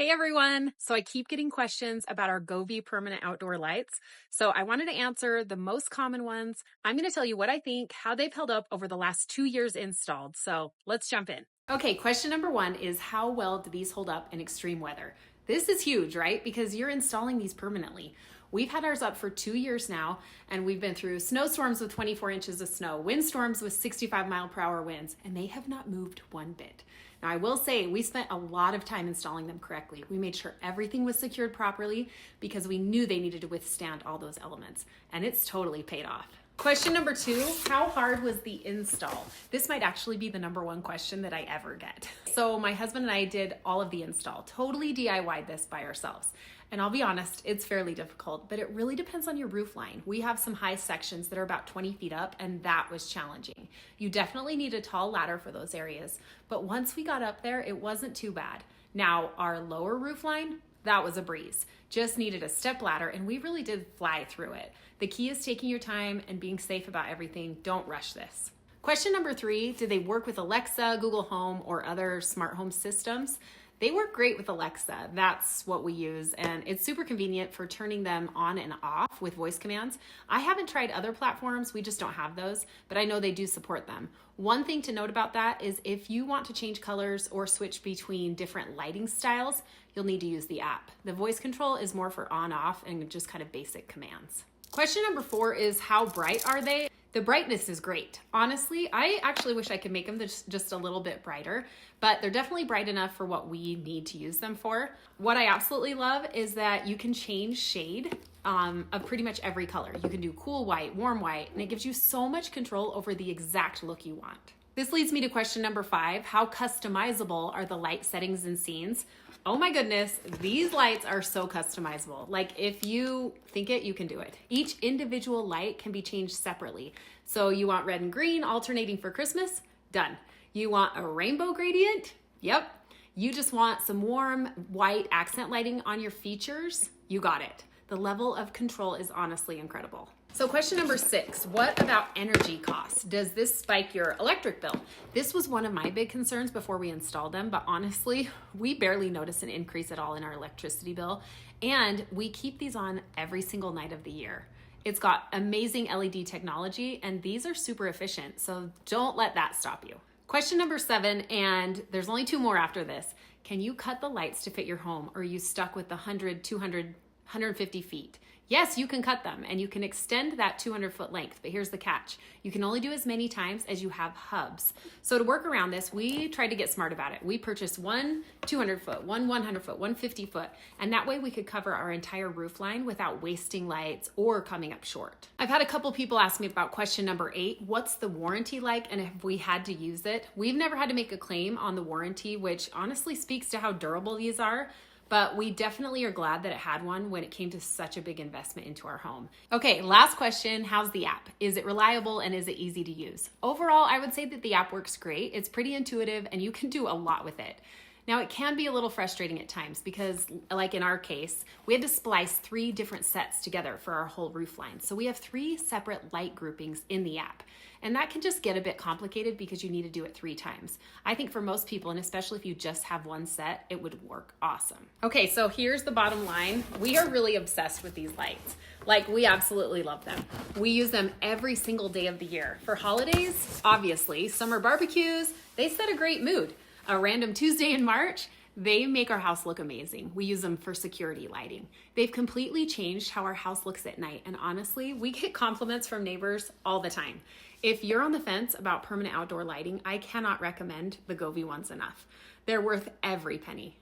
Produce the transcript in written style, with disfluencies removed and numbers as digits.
Hey everyone! So I keep getting questions about our Govee Permanent Outdoor Lights. So I wanted to answer the most common ones. I'm going to tell you what I think, how they've held up over the last 2 years installed. So let's jump in. Okay, question number one is how well do these hold up in extreme weather? This is huge, right? Because you're installing these permanently. We've had ours up for 2 years now, and we've been through snowstorms with 24 inches of snow, windstorms with 65-mile-per-hour winds, and they have not moved one bit. Now, I will say we spent a lot of time installing them correctly. We made sure everything was secured properly because we knew they needed to withstand all those elements, and it's totally paid off. Question number two, how hard was the install? This might actually be the number one question that I ever get. So my husband and I did all of the install, totally DIY'd this by ourselves. And I'll be honest, it's fairly difficult, but it really depends on your roof line. We have some high sections that are about 20 feet up, and that was challenging. You definitely need a tall ladder for those areas, but once we got up there, it wasn't too bad. Now, our lower roof line, that was a breeze. Just needed a step ladder, and we really did fly through it. The key is taking your time and being safe about everything. Don't rush this. Question number three, do they work with Alexa, Google Home, or other smart home systems? They work great with Alexa. That's what we use, and it's super convenient for turning them on and off with voice commands. I haven't tried other platforms, we just don't have those, but I know they do support them. One thing to note about that is if you want to change colors or switch between different lighting styles, you'll need to use the app. The voice control is more for on-off and just kind of basic commands. Question number four is how bright are they? The brightness is great. Honestly, I actually wish I could make them just a little bit brighter, but they're definitely bright enough for what we need to use them for. What I absolutely love is that you can change shade of pretty much every color. You can do cool white, warm white, and it gives you so much control over the exact look you want. This leads me to question number five, how customizable are the light settings and scenes? Oh my goodness, these lights are so customizable. Like if you think it, you can do it. Each individual light can be changed separately. So you want red and green alternating for Christmas? Done. You want a rainbow gradient? Yep. You just want some warm white accent lighting on your features? You got it. The level of control is honestly incredible. So question number six, what about energy costs? Does this spike your electric bill? This was one of my big concerns before we installed them, but honestly, we barely notice an increase at all in our electricity bill, and we keep these on every single night of the year. It's got amazing LED technology, and these are super efficient, so don't let that stop you. Question number seven, and there's only two more after this. Can you cut the lights to fit your home, or are you stuck with the 100, 200, 150 feet? Yes, you can cut them and you can extend that 200-foot length, but here's the catch. You can only do as many times as you have hubs. So to work around this, we tried to get smart about it. We purchased one 200-foot, one 100-foot, one 50-foot, and that way we could cover our entire roof line without wasting lights or coming up short. I've had a couple people ask me about question number 8, what's the warranty like and have we had to use it? We've never had to make a claim on the warranty, which honestly speaks to how durable these are. But we definitely are glad that it had one when it came to such a big investment into our home. Okay, last question, how's the app? Is it reliable and is it easy to use? Overall, I would say that the app works great. It's pretty intuitive and you can do a lot with it. Now, it can be a little frustrating at times because, like in our case, we had to splice 3 different sets together for our whole roof line. So we have 3 separate light groupings in the app. And that can just get a bit complicated because you need to do it 3 times. I think for most people, and especially if you just have one set, it would work awesome. Okay, so here's the bottom line. We are really obsessed with these lights. Like, we absolutely love them. We use them every single day of the year. For holidays, obviously, summer barbecues, they set a great mood. A random Tuesday in March, they make our house look amazing. We use them for security lighting. They've completely changed how our house looks at night. And honestly, we get compliments from neighbors all the time. If you're on the fence about permanent outdoor lighting, I cannot recommend the Govee ones enough. They're worth every penny.